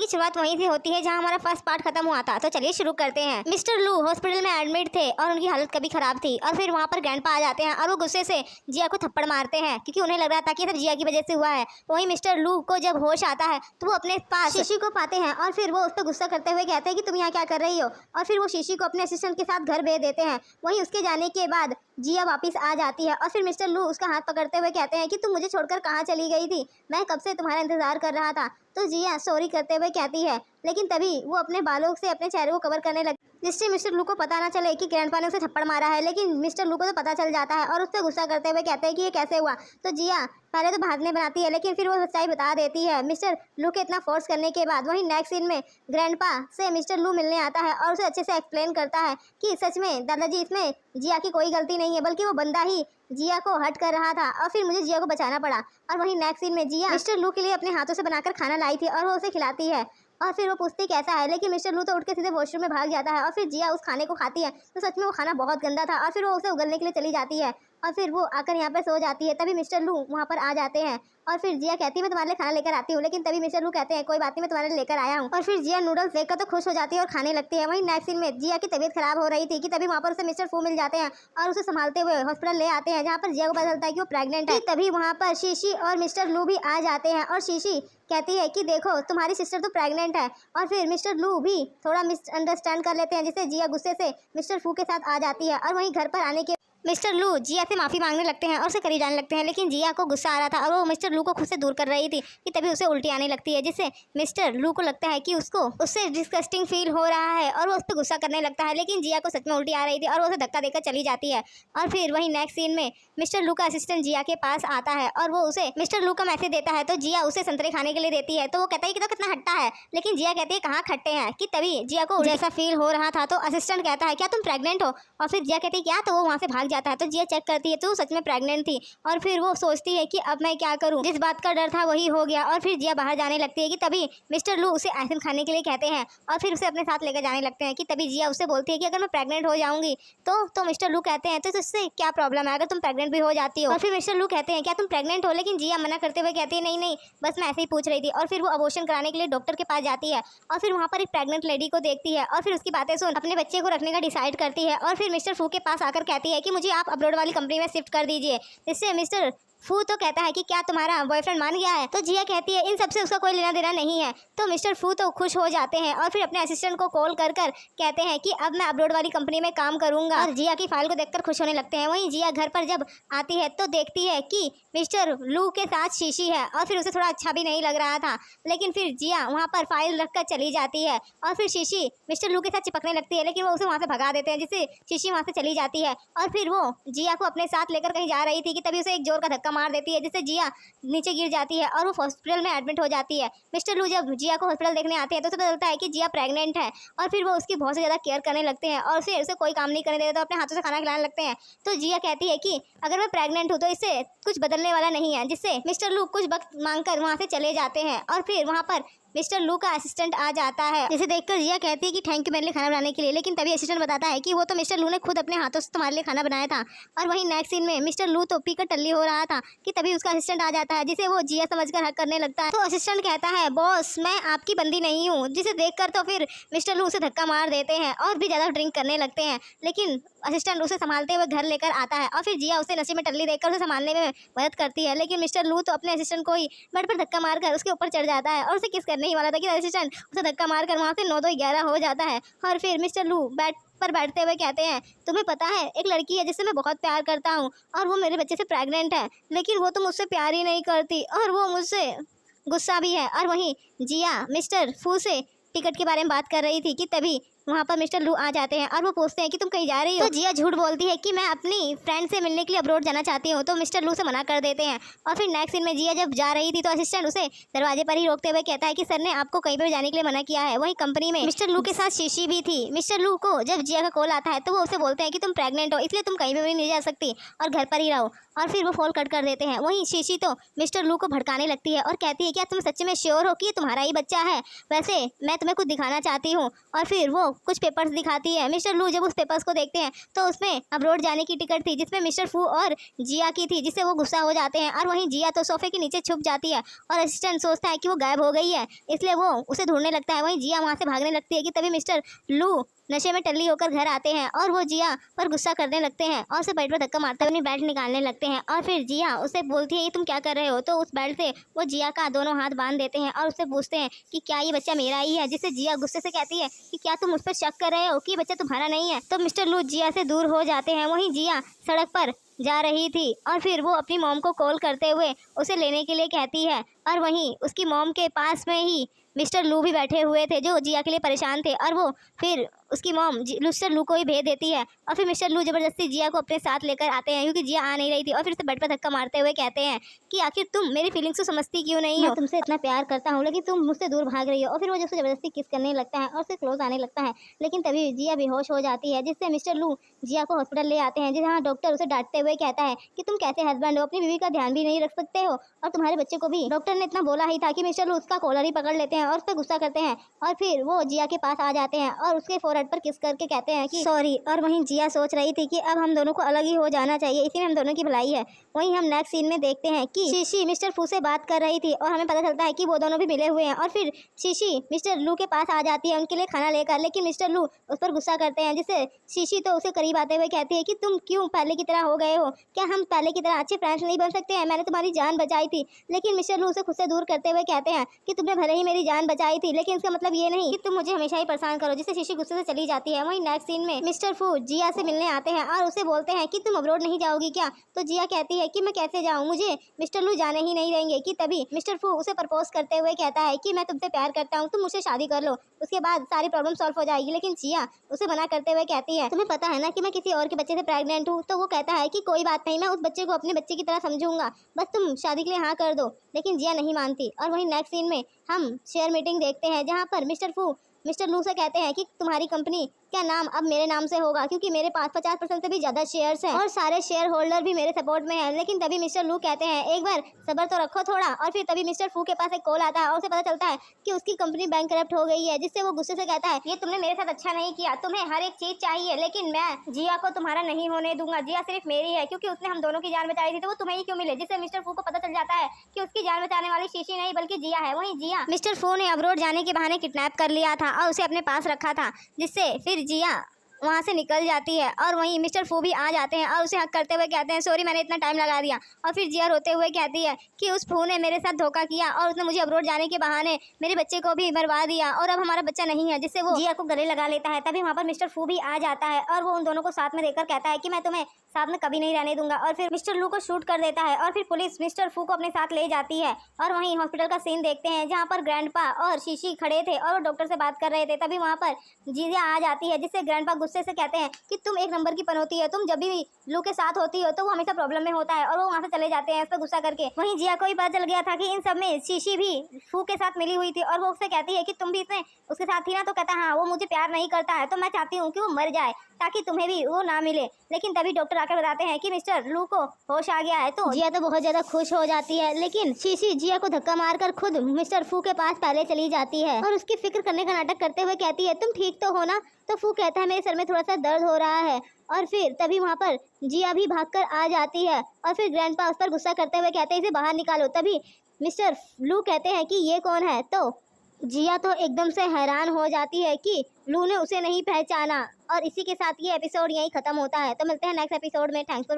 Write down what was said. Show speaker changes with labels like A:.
A: की शुरुआत वहीं से होती है जहाँ हमारा फर्स्ट पार्ट खत्म हुआ था। तो चलिए शुरू करते हैं। मिस्टर लू हॉस्पिटल में एडमिट थे और उनकी हालत कभी खराब थी और फिर वहाँ पर ग्रैंडपा आ जाते हैं और वो गुस्से से जिया को थप्पड़ मारते हैं क्योंकि उन्हें लग रहा था कि ये सब जिया की वजह से हुआ है। वहीं मिस्टर लू को जब होश आता है तो वो अपने पास शीशी को पाते हैं और फिर वो उस पर गुस्सा करते हुए कहते हैं कि तुम यहाँ क्या कर रही हो, और फिर वो शीशी को अपने असिस्टेंट के साथ घर भेज देते हैं। वहीं उसके जाने के बाद जिया वापस आ जाती है और फिर मिस्टर लू उसका हाथ पकड़ते हुए कहते हैं कि तुम मुझे छोड़कर कहाँ चली गई थी, मैं कब से तुम्हारा इंतजार कर रहा था। तो जिया सॉरी करते हुए कहती है, लेकिन तभी वो अपने बालों से अपने चेहरे को कवर करने लगती जिससे मिस्टर लू को पता ना चले कि ग्रैंडपा ने उसे थप्पड़ मारा है। लेकिन मिस्टर लू को तो पता चल जाता है और उससे गुस्सा करते हुए कहते हैं कि ये कैसे हुआ। तो जिया पहले तो भागने बनाती है लेकिन फिर वो सच्चाई बता देती है मिस्टर लू के इतना फोर्स करने के बाद। वहीं नेक्स्ट सीन में ग्रैंडपा से मिस्टर लू मिलने आता है और उसे अच्छे से एक्सप्लेन करता है कि सच में दादाजी इसमें जिया की कोई गलती नहीं है, बल्कि वो बंदा ही जिया को हट कर रहा था और फिर मुझे जिया को बचाना पड़ा। और वहीं नेक्स्ट सीन में जिया मिस्टर लू के लिए अपने हाथों से बनाकर खाना लाई थी और वो उसे खिलाती है और फिर वो पूछती कैसा है, लेकिन मिस्टर लू तो उठ के सीधे वॉशरूम में भाग जाता है और फिर जिया उस खाने को खाती है। तो सच में वो खाना बहुत गंदा था और फिर वो उसे उगलने के लिए चली जाती है और फिर वो आकर यहाँ पर सो जाती है। तभी मिस्टर लू वहाँ पर आ जाते हैं और फिर जिया कहती है मैं तुम्हारे लिए खाना लेकर आती हूँ, लेकिन तभी मिस्टर लू कहते हैं कोई बात नहीं, मैं तुम्हारे लिए लेकर आया हूँ। और फिर जिया नूडल्स देखकर तो खुश हो जाती है और खाने लगती है। वहीं नेक्स्ट सीन में जिया की तबीयत खराब हो रही थी कि तभी वहाँ पर उसे मिस्टर फू मिल जाते हैं और उसे संभालते हुए हॉस्पिटल ले आते हैं जहाँ पर जिया को पता चलता है कि वो प्रेग्नेंट है। तभी वहाँ पर शीशी और मिस्टर लू भी आ जाते हैं और शीशी कहती है कि देखो तुम्हारी सिस्टर तो प्रेग्नेंट है, और फिर मिस्टर लू भी थोड़ा मिसअंडरस्टैंड कर लेते हैं जिससे जिया गुस्से से मिस्टर फू के साथ आ जाती है। और वहीं घर पर आने के मिस्टर लू जिया से माफ़ी मांगने लगते हैं और उसे करीब जाने लगते हैं, लेकिन जिया को गुस्सा आ रहा था और वो मिस्टर लू को खुद से दूर कर रही थी कि तभी उसे उल्टी आने लगती है जिससे मिस्टर लू को लगता है कि उसको उससे डिस्गस्टिंग फील हो रहा है और वो उस पर गुस्सा करने लगता है। लेकिन जिया को सच में उल्टी आ रही थी और वो उसे धक्का देकर चली जाती है। और फिर वहीं नेक्स्ट सीन में मिस्टर लू का असिस्टेंट जिया के पास आता है और वो उसे मिस्टर लू का मैसेज देता है। तो जिया उसे संतरे खाने के लिए देती है तो वो कहता है कि तो कितना खट्टा है, लेकिन जिया कहती है कहाँ खट्टे हैं। कि तभी जिया को जैसा फील हो रहा था तो असिस्टेंट कहता है क्या तुम प्रेग्नेंट हो, और फिर जिया कहती है क्या, तो वो वहाँ से भाग जाता है। तो जिया चेक करती है तो सच में प्रेग्नेंट थी और फिर वो सोचती है कि अब मैं क्या करूं, जिस बात का डर था वही हो गया। और फिर जिया बाहर जाने लगती है कि तभी मिस्टर लू उसे आइसक्रीम खाने के लिए कहते हैं और फिर उसे अपने साथ लेकर जाने लगते हैं। कि तभी जिया उससे बोलती है कि अगर मैं प्रेग्नेंट हो जाऊंगी तो मिस्टर लू कहते हैं तो इससे क्या प्रॉब्लम है अगर तुम प्रेग्नेंट भी हो जाती हो। और फिर मिस्टर लू कहते हैं क्या तुम प्रेग्नेंट हो, लेकिन जिया मना करते हुए कहती है नहीं नहीं बस मैं ऐसे ही पूछ रही थी। और फिर वो अबॉर्शन कराने के लिए डॉक्टर के पास जाती है और फिर वहाँ पर एक प्रेग्नेंट लेडी को देखती है और फिर उसकी बातें सुन अपने बच्चे को रखने का डिसाइड करती है। और फिर मिस्टर फू के पास आकर कहती है कि मुझे आप अब्रॉड वाली कंपनी में शिफ्ट कर दीजिए। जिससे मिस्टर फू तो कहता है कि क्या तुम्हारा बॉयफ्रेंड मान गया है। तो जिया कहती है इन सबसे उसका कोई लेना देना नहीं है। तो मिस्टर फू तो खुश हो जाते हैं और फिर अपने असिस्टेंट को कॉल कर कहते हैं कि अब मैं अब्रॉड वाली कंपनी में काम करूंगा, और जिया की फाइल को देखकर खुश होने लगते हैं। वहीं जिया घर पर जब आती है तो देखती है कि मिस्टर लू के साथ शीशी है और फिर उसे थोड़ा अच्छा भी नहीं लग रहा था। लेकिन फिर जिया वहाँ पर फाइल रखकर चली जाती है और फिर शीशी मिस्टर लू के साथ चिपकने लगती है, लेकिन वो उसे वहाँ से भगा देते हैं जिससे शीशी वहाँ से चली जाती है। और फिर वो जिया को अपने साथ लेकर कहीं जा रही थी कि तभी उसे एक जोर का धक्का मार देती है जिससे जिया नीचे गिर जाती है और वो हॉस्पिटल में एडमिट हो जाती है। मिस्टर लू जब जिया को हॉस्पिटल देखने आते हैं तो उसे पता चलता है कि जिया प्रेग्नेंट है और फिर वो उसकी बहुत ज़्यादा केयर करने लगते हैं और फिर उसे कोई काम नहीं करने देते तो अपने हाथों से खाना खिलाने लगते हैं। तो जिया कहती है कि अगर मैं प्रेग्नेंट हूँ तो इससे कुछ बदलने वाला नहीं है, जिससे मिस्टर लू कुछ वक्त मांगकर वहाँ से चले जाते हैं। और फिर वहाँ पर मिस्टर लू का असिस्टेंट आ जाता है जिसे देखकर जिया कहती है कि थैंक यू मेरे लिए खाना बनाने के लिए, लेकिन तभी असिस्टेंट बताता है कि वो तो मिस्टर लू ने खुद अपने हाथों से तुम्हारे लिए खाना बनाया था। और वहीं नेक्स्ट सीन में मिस्टर लू तो पीकर टल्ली हो रहा था कि तभी उसका असिस्टेंट आ जाता है जिसे वो जिया समझकर हक करने लगता है। तो असिस्टेंट कहता है बॉस मैं आपकी बंदी नहीं हूँ, जिसे देखकर तो फिर मिस्टर लू उसे धक्का मार देते हैं और भी ज़्यादा ड्रिंक करने लगते हैं। लेकिन असिस्टेंट उसे संभालते हुए घर लेकर आता है और फिर जिया उसे नशे में टल्ली देखकर उसे संभालने में मदद करती है। लेकिन मिस्टर लू तो अपने असिस्टेंट को ही बेड पर धक्का मारकर उसके ऊपर चढ़ जाता है और उसे किस करने ही वाला था कि असिस्टेंट उसे धक्का मारकर वहाँ से 9 2 11 हो जाता है। और फिर मिस्टर लू बेड पर बैठते हुए कहते हैं तुम्हें पता है एक लड़की है जिससे मैं बहुत प्यार करता हूँ और वो मेरे बच्चे से प्रेग्नेंट है, लेकिन वो तो मुझसे प्यार ही नहीं करती और वो मुझसे गुस्सा भी है। और वहीं जिया मिस्टर फू से टिकट के बारे में बात कर रही थी कि तभी वहाँ पर मिस्टर लू आ जाते हैं और वो पूछते हैं कि तुम कहीं जा रही हो। तो जिया झूठ बोलती है कि मैं अपनी फ्रेंड से मिलने के लिए अब्रॉड जाना चाहती हूँ। तो मिस्टर लू से मना कर देते हैं। और फिर नेक्स्ट सीन में जिया जब जा रही थी तो असिस्टेंट उसे दरवाजे पर ही रोकते हुए कहता है कि सर ने आपको कहीं पर जाने के लिए मना किया है। वही कंपनी में मिस्टर लू के साथ शीशी भी थी। मिस्टर लू को जब जिया का कॉल आता है तो वो उसे बोलते हैं कि तुम प्रेग्नेंट हो इसलिए तुम कहीं पर भी नहीं जा सकती और घर पर ही रहो, और फिर वो फोन कट कर देते हैं। वहीं शीशी तो मिस्टर लू को भड़काने लगती है और कहती है क्या तुम सच्चे में श्योर हो कि ये तुम्हारा ही बच्चा है, वैसे मैं तुम्हें कुछ दिखाना चाहती हूँ। और फिर वो कुछ पेपर्स दिखाती है। मिस्टर लू जब उस पेपर्स को देखते हैं तो उसमें अब्रॉड जाने की टिकट थी जिसमें मिस्टर फू और जिया की थी, जिससे वो गुस्सा हो जाते हैं। और वहीं जिया तो सोफे के नीचे छुप जाती है और असिस्टेंट सोचता है कि वो गायब हो गई है, इसलिए वो उसे ढूंढने लगता है। वहीं जिया वहाँ से भागने लगती है कि तभी मिस्टर लू नशे में टल्ली होकर घर आते हैं और वो जिया पर गुस्सा करने लगते हैं और उसे बेल्ट पर धक्का मारते हुए अपनी बेल्ट निकालने लगते हैं। और फिर जिया उसे बोलती है ये तुम क्या कर रहे हो, तो उस बेल्ट से वो जिया का दोनों हाथ बांध देते हैं और उससे पूछते हैं कि क्या ये बच्चा मेरा ही है, जिससे जिया गुस्से से कहती है कि क्या तुम उस पर शक कर रहे हो कि बच्चा तुम्हारा नहीं है। तो मिस्टर लू जिया से दूर हो जाते हैं। वहीं जिया सड़क पर जा रही थी और फिर वो अपनी मॉम को कॉल करते हुए उसे लेने के लिए कहती है और वहीं उसकी मॉम के पास में ही मिस्टर लू भी बैठे हुए थे जो जिया के लिए परेशान थे। और वो फिर उसकी मॉम मिस्टर लू को ही भेज देती है और फिर मिस्टर लू जबरदस्ती जिया को अपने साथ लेकर आते हैं क्योंकि जिया आ नहीं रही थी। और फिर उसे बेड पर धक्का मारते हुए कहते हैं कि आखिर तुम मेरी फीलिंग्स को समझती क्यों नहीं हो, मैं तुमसे इतना प्यार करता हूँ लेकिन तुम मुझसे दूर भाग रही हो। और फिर वो जैसे जबरदस्ती किस करने लगता है और उसे क्लोज आने लगता है, लेकिन तभी जिया बेहोश हो जाती है, जिससे मिस्टर लू जिया को हॉस्पिटल ले आते हैं जहाँ डॉक्टर उसे डांटते हुए कहता है कि तुम कैसे हस्बैंड हो, अपनी बीवी का ध्यान भी नहीं रख सकते हो और तुम्हारे बच्चे को भी। डॉक्टर ने इतना बोला ही था कि मिस्टर लू उसका कॉलर ही पकड़ लेते हैं और उस पर गुस्सा करते हैं और फिर वो जिया के पास आ जाते हैं और उसके फोरहेड पर किस करके कहते हैं कि सॉरी। और वहीं जिया सोच रही थी कि अब हम दोनों को अलग ही हो जाना चाहिए, इसी में हम दोनों की भलाई है। वहीं हम नेक्स्ट सीन में देखते हैं कि शीशी मिस्टर फू से बात कर रही थी और हमें पता चलता है कि वो दोनों भी मिले हुए हैं। और फिर शीशी मिस्टर लू के पास आ जाती है उनके लिए खाना लेकर, लेकिन मिस्टर लू उस पर गुस्सा करते हैं, जिससे शीशी तो उसे करीब आते हुए कहती है कि तुम क्यों पहले की तरह हो गए हो, क्या हम पहले की तरह अच्छे फ्रेंड्स नहीं बन सकते हैं, मैंने तुम्हारी जान बचाई थी। लेकिन मिस्टर लू उसे खुद से दूर करते हुए कहते हैं कि तुमने भले ही मेरी जान बचाई थी लेकिन इसका मतलब ये नहीं कि तुम मुझे हमेशा ही परेशान करो, जिससे शीशी गुस्से से चली जाती है। वहीं नेक्स्ट सीन में मिस्टर फू जिया से मिलने आते हैं और उसे बोलते हैं कि तुम अब्रॉड नहीं जाओगी क्या, तो जिया कहती है कि मैं कैसे जाऊँ, मुझे मिस्टर लू जाने ही नहीं देंगे। कि तभी मिस्टर फू उसे प्रपोज करते हुए कहता है कि मैं तुमसे प्यार करता हूँ, तुम मुझसे शादी कर लो, उसके बाद सारी प्रॉब्लम सॉल्व हो जाएगी। लेकिन जिया उसे मना करते हुए कहती है तुम्हें पता है ना कि मैं किसी और के बच्चे से प्रेग्नेंट हूँ। तो वो कहता है कि कोई बात नहीं, मैं उस बच्चे को अपने बच्चे की तरह समझूंगा, बस तुम शादी के लिए हाँ कर दो। लेकिन जिया नहीं मानती। और वहीं नेक्स्ट सीन में हम शेयर मीटिंग देखते हैं जहाँ पर मिस्टर फू मिस्टर लू से कहते हैं कि तुम्हारी कंपनी का नाम अब मेरे नाम से होगा क्योंकि मेरे पास 50% से भी ज्यादा शेयर्स हैं और सारे शेयर होल्डर भी मेरे सपोर्ट में हैं। लेकिन तभी मिस्टर लू कहते हैं एक बार सब्र तो रखो थोड़ा। और फिर तभी मिस्टर फू के पास एक कॉल आता है और उसे पता चलता है कि उसकी कंपनी बैंकरप्ट हो गई है, जिससे वो गुस्से से कहता है ये तुमने मेरे साथ अच्छा नहीं किया, तुम्हें हर एक चीज चाहिए लेकिन मैं जिया को तुम्हारा नहीं होने दूंगा, जिया सिर्फ मेरी है क्योंकि उसने हम दोनों की जान बचाई थी, तो वो तुम्हें ही क्यों मिले। जिससे मिस्टर फू को पता चल जाता है कि उसकी जान बचाने वाली शीशी नहीं बल्कि जिया है। वहीं जिया मिस्टर फू ने अब्रॉड जाने के बहाने किडनैप कर लिया था और उसे अपने पास रखा था, जिससे फिर जिया वहाँ से निकल जाती है। और वहीं मिस्टर फू भी आ जाते हैं और उसे हक करते हुए कहते हैं सॉरी मैंने इतना टाइम लगा दिया। और फिर जिया रोते हुए कहती है कि उस फू ने मेरे साथ धोखा किया और उसने मुझे अब्रॉड जाने के बहाने मेरे बच्चे को भी मरवा दिया और अब हमारा बच्चा नहीं है, जिससे वो जिया को गले लगा लेता है। तभी वहाँ पर मिस्टर फू भी आ जाता है और वो उन दोनों को साथ में देखकर कहता है कि मैं तुम्हें साथ में कभी नहीं रहने दूंगा। और फिर मिस्टर लू को शूट कर देता है और फिर पुलिस मिस्टर फू को अपने साथ ले जाती है। और वहीं हॉस्पिटल का सीन देखते हैं जहाँ पर ग्रैंडपा और शीशी खड़े थे और वो डॉक्टर से बात कर रहे थे। तभी वहाँ पर जिया आ जाती है, जिससे ग्रैंडपा गुस्से से कहते हैं कि तुम एक नंबर की पनौती है, तुम जब भी लू के साथ होती हो तो वो हमेशा प्रॉब्लम में होता है। और वो वहाँ से चले जाते हैं इस पर गुस्सा करके। वहीं जिया को भी पता चल गया था कि इन सब में शीशी भी फू के साथ मिली हुई थी और वो उससे कहती है कि तुम भी इसमें उसके साथ थी ना। तो कहता हाँ वो मुझे प्यार नहीं करता है, तो मैं चाहती हूँ कि वो मर जाए ताकि तुम्हें भी वो ना मिले। लेकिन तभी डॉक्टर आकर बताते हैं कि मिस्टर लू को होश आ गया है। तो जिया तो बहुत ज्यादा खुश हो जाती है, लेकिन शीशी जिया को धक्का मारकर खुद मिस्टर फू के पास पहले चली जाती है और उसकी फिक्र करने का नाटक करते हुए कहती है तुम ठीक तो हो ना। तो फू कहता है मेरे सर में थोड़ा सा दर्द हो रहा है। और फिर तभी वहाँ पर जिया भी भागकर आ जाती है और फिर ग्रैंडपा उस पर गुस्सा करते हुए कहते हैं इसे बाहर निकालो। तभी मिस्टर लू कहते हैं कि ये कौन है। तो जिया तो एकदम से हैरान हो जाती है कि लू ने उसे नहीं पहचाना। और इसी के साथ ये एपिसोड यहीं खत्म होता है। तो मिलते हैं नेक्स्ट एपिसोड में। Thanks for